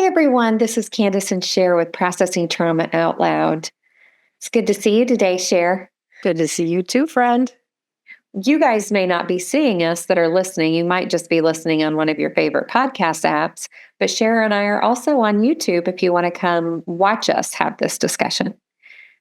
Hi, everyone. This is Kandace and Sher with Processing Trauma Out Loud. It's good to see you today, Sher. Good to see you too, friend. You guys may not be seeing us that are listening. You might just be listening on one of your favorite podcast apps. But Sher and I are also on YouTube if you want to come watch us have this discussion.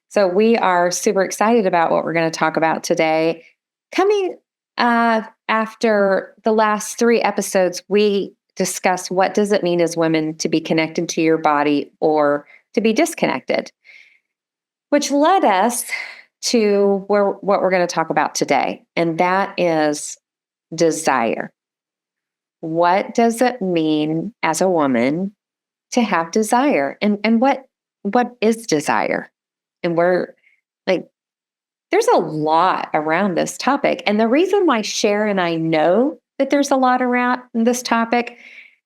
So we are super excited about what we're going to talk about today. Coming after the last 3 episodes, we discuss what does it mean as women to be connected to your body or to be disconnected, which led us to what we're going to talk about today, and that is desire. What does it mean as a woman to have desire, and what is desire? And we're like, there's a lot around this topic, and the reason why Sher and I know that there's a lot around this topic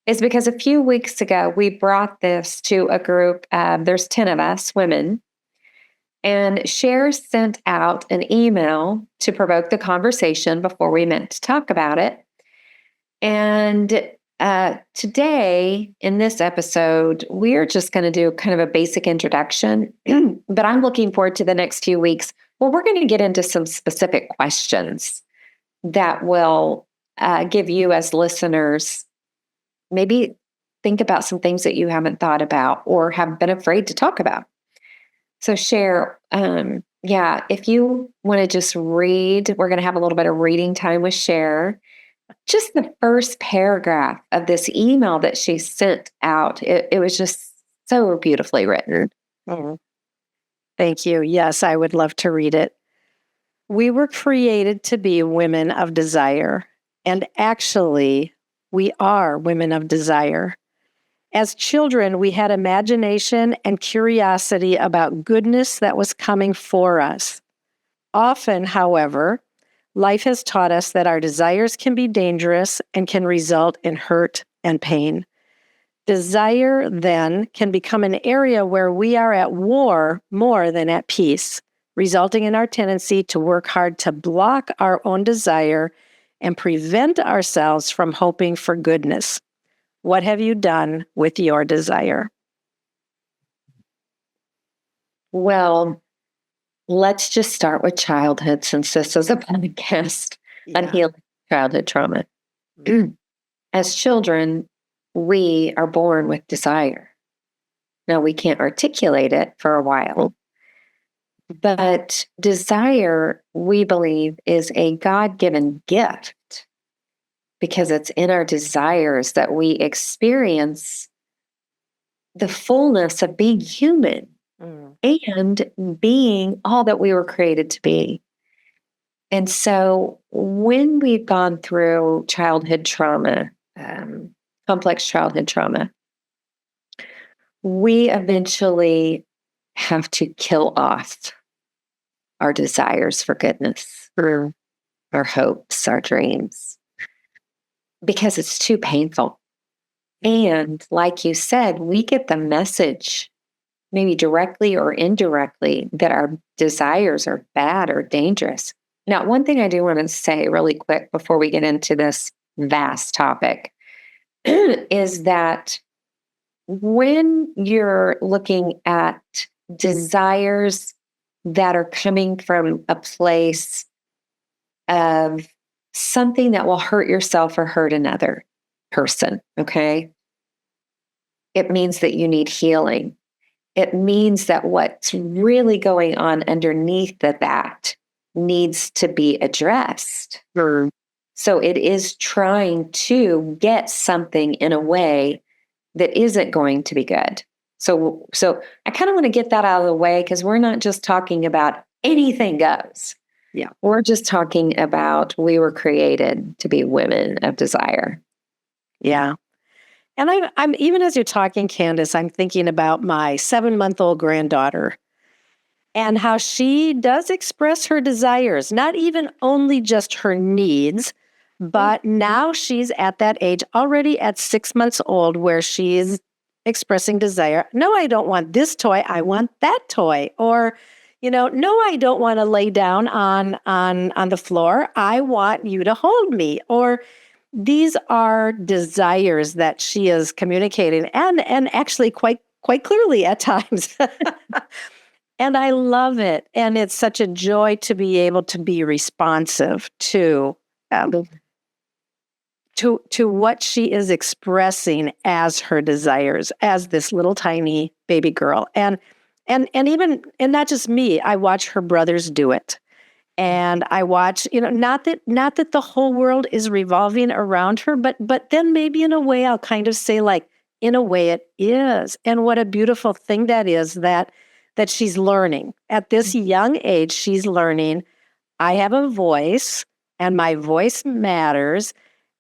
is because a few weeks ago we brought this to a group. There's 10 of us women. And Sher sent out an email to provoke the conversation before we meant to talk about it. And today, in this episode, we're just going to do kind of a basic introduction. But I'm looking forward to the next few weeks. Well, we're going to get into some specific questions that will give you as listeners, maybe think about some things that you haven't thought about or have been afraid to talk about. So Sher, if you want to just read, we're going to have a little bit of reading time with Sher. Just the first paragraph of this email that she sent out, it was just so beautifully written. Oh, thank you. Yes, I would love to read it. We were created to be women of desire, and actually, we are women of desire. As children, we had imagination and curiosity about goodness that was coming for us. Often, however, life has taught us that our desires can be dangerous and can result in hurt and pain. Desire, then, can become an area where we are at war more than at peace, resulting in our tendency to work hard to block our own desire and prevent ourselves from hoping for goodness. What have you done with your desire? Well, let's just start with childhood, since this is a podcast on healing childhood trauma. As children, we are born with desire. Now, we can't articulate it for a while, but desire, we believe, is a God-given gift because it's in our desires that we experience the fullness of being human and being all that we were created to be. And so when we've gone through childhood trauma, complex childhood trauma, we eventually have to kill off our desires for goodness, our hopes, our dreams, because it's too painful. And like you said, we get the message, maybe directly or indirectly, that our desires are bad or dangerous. Now, one thing I do want to say really quick before we get into this vast topic is that when you're looking at desires that are coming from a place of something that will hurt yourself or hurt another person, okay? It means that you need healing. It means that what's really going on underneath that needs to be addressed. So it is trying to get something in a way that isn't going to be good. So I kind of want to get that out of the way, because we're not just talking about anything goes. Yeah. We're just talking about we were created to be women of desire. Yeah. And I'm even as you're talking, Kandace, I'm thinking about my 7-month-old granddaughter and how she does express her desires, not even only just her needs, but now she's at that age already at 6 months old where she's expressing desire. No, I don't want this toy. I want that toy. Or, no, I don't want to lay down on the floor. I want you to hold me. Or, these are desires that she is communicating and actually quite clearly at times. And I love it. And it's such a joy to be able to be responsive um, to what she is expressing as her desires, as this little tiny baby girl. And even, and not just me, I watch her brothers do it. And I watch, not that the whole world is revolving around her, but then maybe in a way I'll kind of say, like, in a way it is. And what a beautiful thing that is, that she's learning. At this young age, she's learning, I have a voice and my voice matters.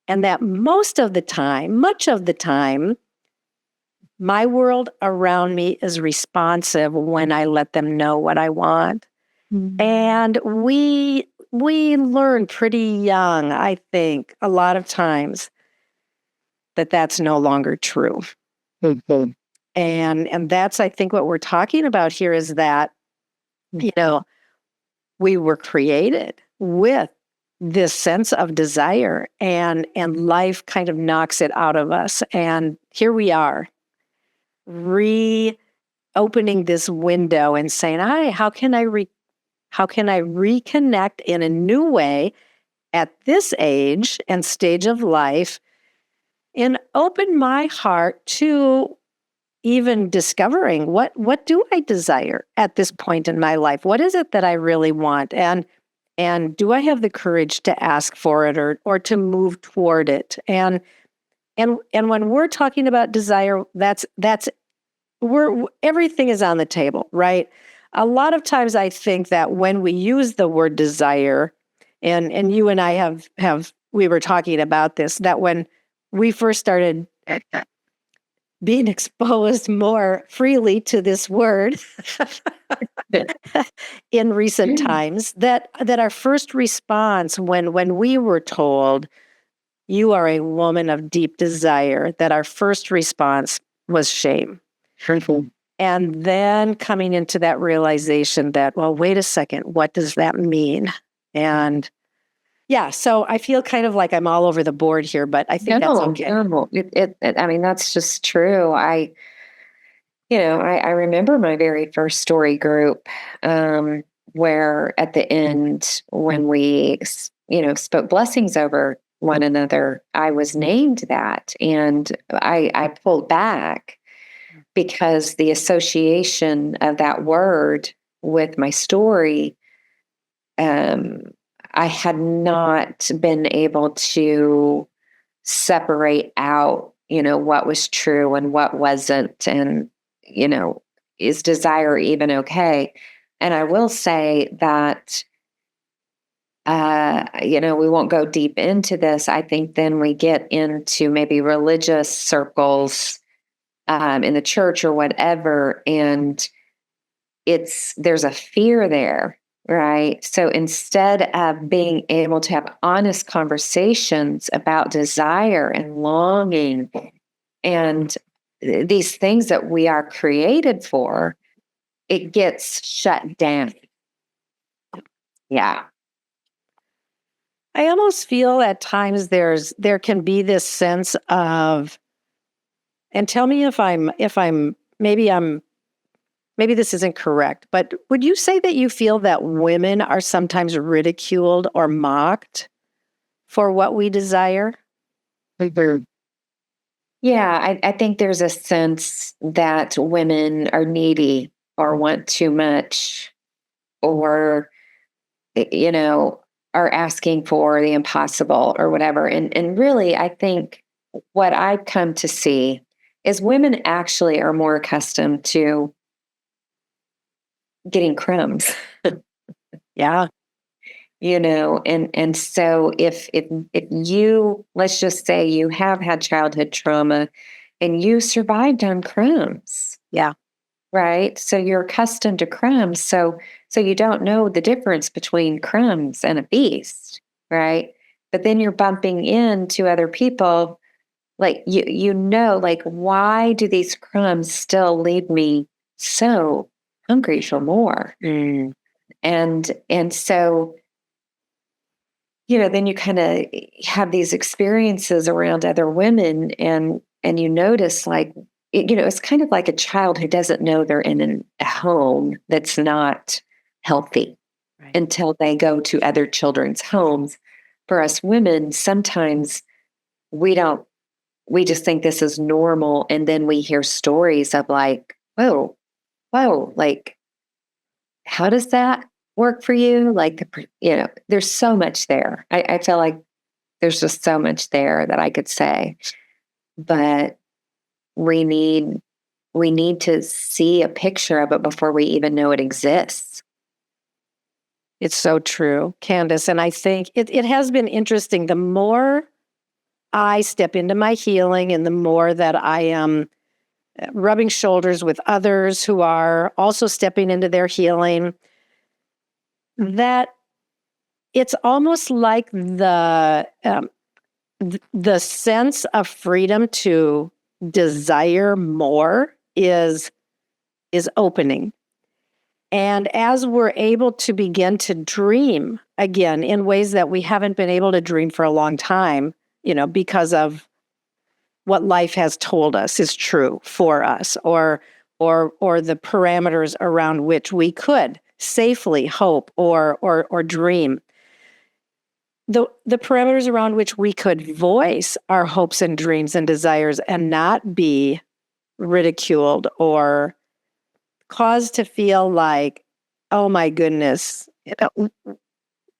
And that much of the time, my world around me is responsive when I let them know what I want. Mm-hmm. And we learn pretty young, I think, a lot of times that that's no longer true. Mm-hmm. And that's, I think, what we're talking about here is that, we were created with this sense of desire, and life kind of knocks it out of us. And here we are, reopening this window and saying, how can I reconnect in a new way at this age and stage of life, and open my heart to even discovering what do I desire at this point in my life? What is it that I really want? And do I have the courage to ask for it or to move toward it? And when we're talking about desire, that's everything is on the table, right? A lot of times I think that when we use the word desire, and you and I have we were talking about this, that when we first started being exposed more freely to this word in recent times, that our first response when we were told, you are a woman of deep desire, that our first response was shame. Shameful. And then coming into that realization that, well, wait a second, what does that mean? And yeah, so I feel kind of like I'm all over the board here, but I think that's okay. No. I mean, that's just true. I remember my very first story group, where at the end, when we, spoke blessings over one another, I was named that. And I pulled back because the association of that word with my story, I had not been able to separate out, what was true and what wasn't. And, is desire even okay? And I will say that, we won't go deep into this. I think then we get into maybe religious circles, in the church or whatever. And there's a fear there, right? So instead of being able to have honest conversations about desire and longing and these things that we are created for, it gets shut down. Yeah. I almost feel at times there can be this sense of, and tell me if maybe this isn't correct, but would you say that you feel that women are sometimes ridiculed or mocked for what we desire? Yeah, I think there's a sense that women are needy or want too much, or, are asking for the impossible or whatever. And really, I think what I've come to see is women actually are more accustomed to getting crumbs. Yeah. And so if you, let's just say you have had childhood trauma and you survived on crumbs. Yeah. Right. So you're accustomed to crumbs. So you don't know the difference between crumbs and a feast. Right. But then you're bumping into other people, like, like, why do these crumbs still leave me so hungry for more? Mm. And so then you kind of have these experiences around other women, and you notice like, it's kind of like a child who doesn't know they're in a home that's not healthy Right. until they go to other children's homes. For us women, sometimes we don't, we just think this is normal. And then we hear stories of like, whoa, like, how does that work for you? Like, there's so much there. I feel like there's just so much there that I could say, but we need, we need to see a picture of it before we even know it exists. It's so true, Kandace. And I think it has been interesting. The more I step into my healing and the more that I am rubbing shoulders with others who are also stepping into their healing, that it's almost like the sense of freedom to desire more is opening. And as we're able to begin to dream again in ways that we haven't been able to dream for a long time, because of what life has told us is true for us, or the parameters around which we could safely hope or dream. The parameters around which we could voice our hopes and dreams and desires and not be ridiculed or caused to feel like, oh my goodness,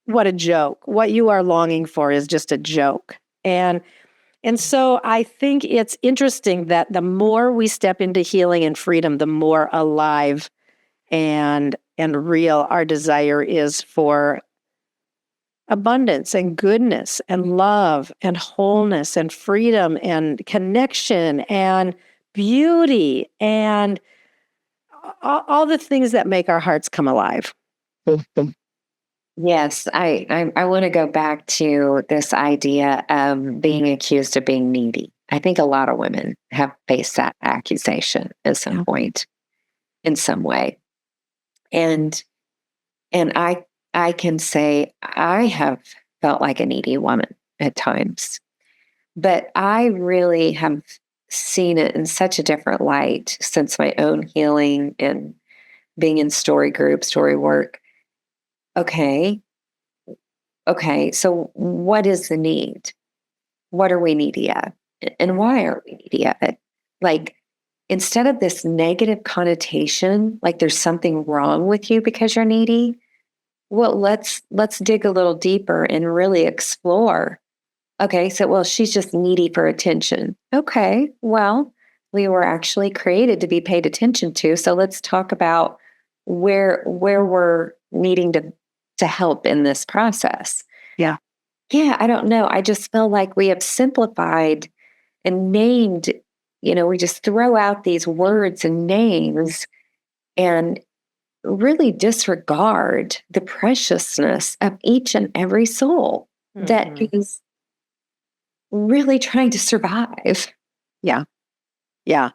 what a joke. What you are longing for is just a joke. And so I think it's interesting that the more we step into healing and freedom, the more alive and real our desire is for abundance and goodness and love and wholeness and freedom and connection and beauty and all the things that make our hearts come alive. Yes, I want to go back to this idea of being accused of being needy. I think a lot of women have faced that accusation at some point, in some way, and I can say I have felt like a needy woman at times, but I really have seen it in such a different light since my own healing and being in story group, story work. Okay, so what is the need? What are we needy of? And why are we needy of it? Like, instead of this negative connotation, like there's something wrong with you because you're needy, well, let's dig a little deeper and really explore. Okay, so well, she's just needy for attention. Okay, well, we were actually created to be paid attention to. So let's talk about where we're needing to help in this process. Yeah. Yeah, I don't know. I just feel like we have simplified and named, we just throw out these words and names and really disregard the preciousness of each and every soul that is really trying to survive. Yeah. Yeah.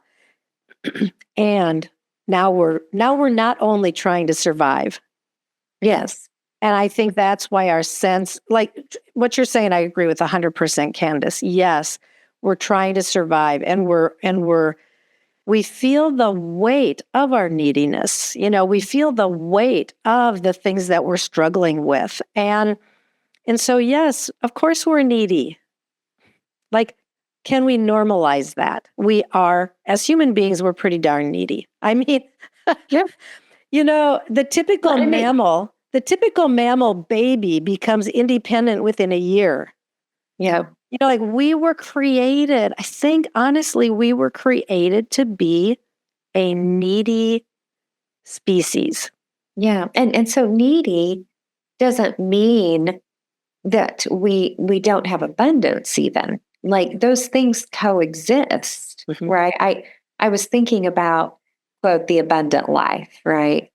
And now we're not only trying to survive. Yes. And I think that's why our sense, like what you're saying, I agree with 100%, Kandace. Yes, we're trying to survive, and we feel the weight of our neediness. We feel the weight of the things that we're struggling with. And so, yes, of course we're needy. Like, can we normalize that? We are, as human beings, we're pretty darn needy. I mean, Yeah. the typical mammal baby becomes independent within a year. Yeah. Like we were created, I think honestly, we were created to be a needy species. Yeah. And so needy doesn't mean that we don't have abundance even. Like those things coexist, right? I was thinking about, quote, the abundant life, right?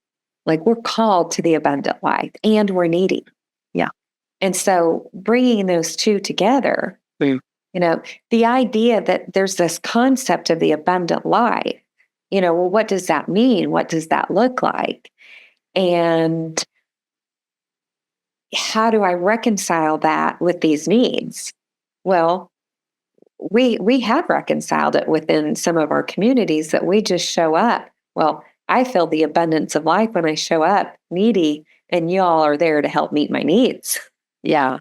Like we're called to the abundant life and we're needy. Yeah. And so bringing those two together, the idea that there's this concept of the abundant life, well, what does that mean? What does that look like? And how do I reconcile that with these needs? Well, we have reconciled it within some of our communities that we just show up. Well, I feel the abundance of life when I show up needy, and y'all are there to help meet my needs. Yeah.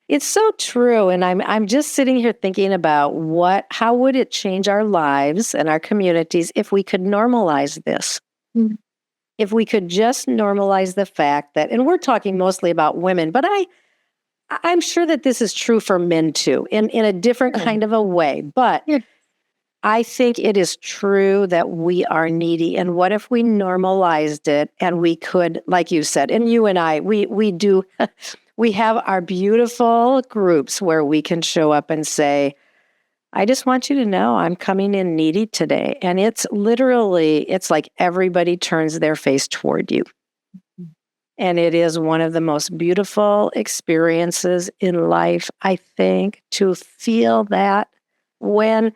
It's so true. And I'm just sitting here thinking about how would it change our lives and our communities if we could normalize this? Mm. If we could just normalize the fact that, and we're talking mostly about women, but I'm sure that this is true for men too, in a different kind of a way. But Yeah. I think it is true that we are needy. And what if we normalized it and we could, like you said, and you and I, we do, we have our beautiful groups where we can show up and say, I just want you to know I'm coming in needy today. And it's like everybody turns their face toward you. And it is one of the most beautiful experiences in life, I think, to feel that when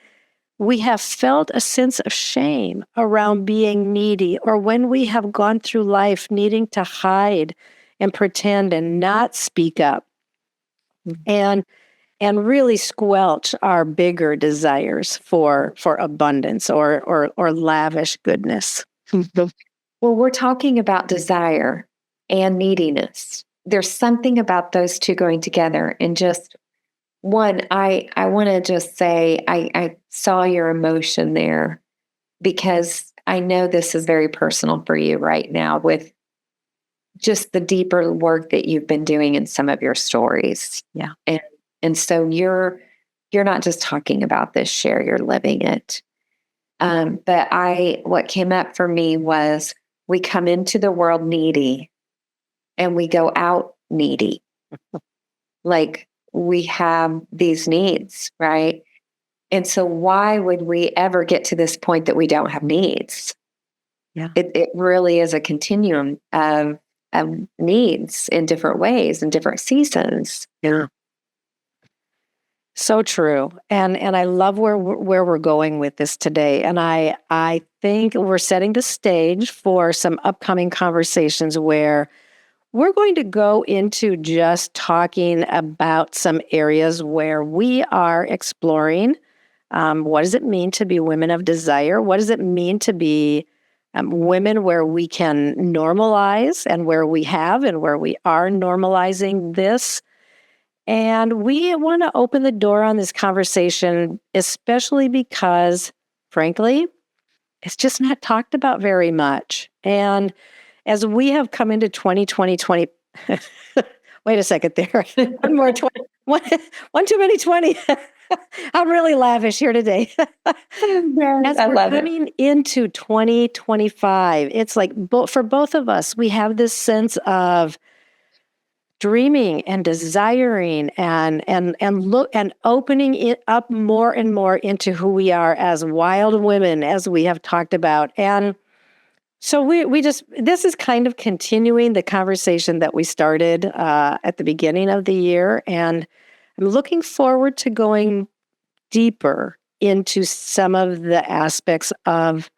we have felt a sense of shame around being needy, or when we have gone through life needing to hide and pretend and not speak up and really squelch our bigger desires for abundance or lavish goodness. Well, we're talking about desire and neediness. There's something about those two going together. And just one, I want to just say I saw your emotion there, because I know this is very personal for you right now with just the deeper work that you've been doing in some of your stories. Yeah. And so you're not just talking about this, Sher, you're living it. But what came up for me was, we come into the world needy and we go out needy. Like, we have these needs, right? And so why would we ever get to this point that we don't have needs? Yeah. It really is a continuum of needs in different ways and different seasons. Yeah. So true. And I love where we're going with this today. And I think we're setting the stage for some upcoming conversations where we're going to go into just talking about some areas where we are exploring what does it mean to be women of desire? What does it mean to be women where we can normalize, and where we have and where we are normalizing this? And we want to open the door on this conversation, especially because, frankly, it's just not talked about very much. And as we have come into 2020, wait a second there. One more 20, one too many 20. I'm really lavish here today. As I we're love it. coming into 2025, it's like for both of us, we have this sense of dreaming and desiring and look and opening it up more and more into who we are as wild women, as we have talked about. And so we just, this is kind of continuing the conversation that we started at the beginning of the year. And I'm looking forward to going deeper into some of the aspects of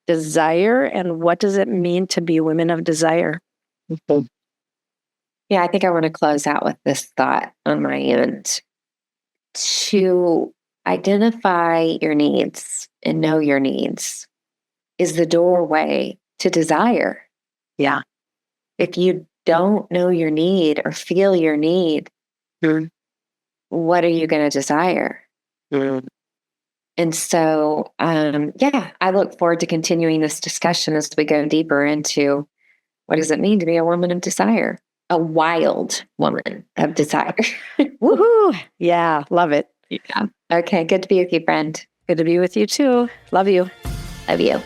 desire and what does it mean to be women of desire. Yeah, I think I want to close out with this thought on my end. To identify your needs and know your needs is the doorway to desire. Yeah. If you don't know your need or feel your need, what are you going to desire? And so, I look forward to continuing this discussion as we go deeper into what does it mean to be a woman of desire, a wild woman of desire. Woohoo! Yeah, love it. Yeah. Okay, good to be with you, friend. Good to be with you too. Love you. Love you.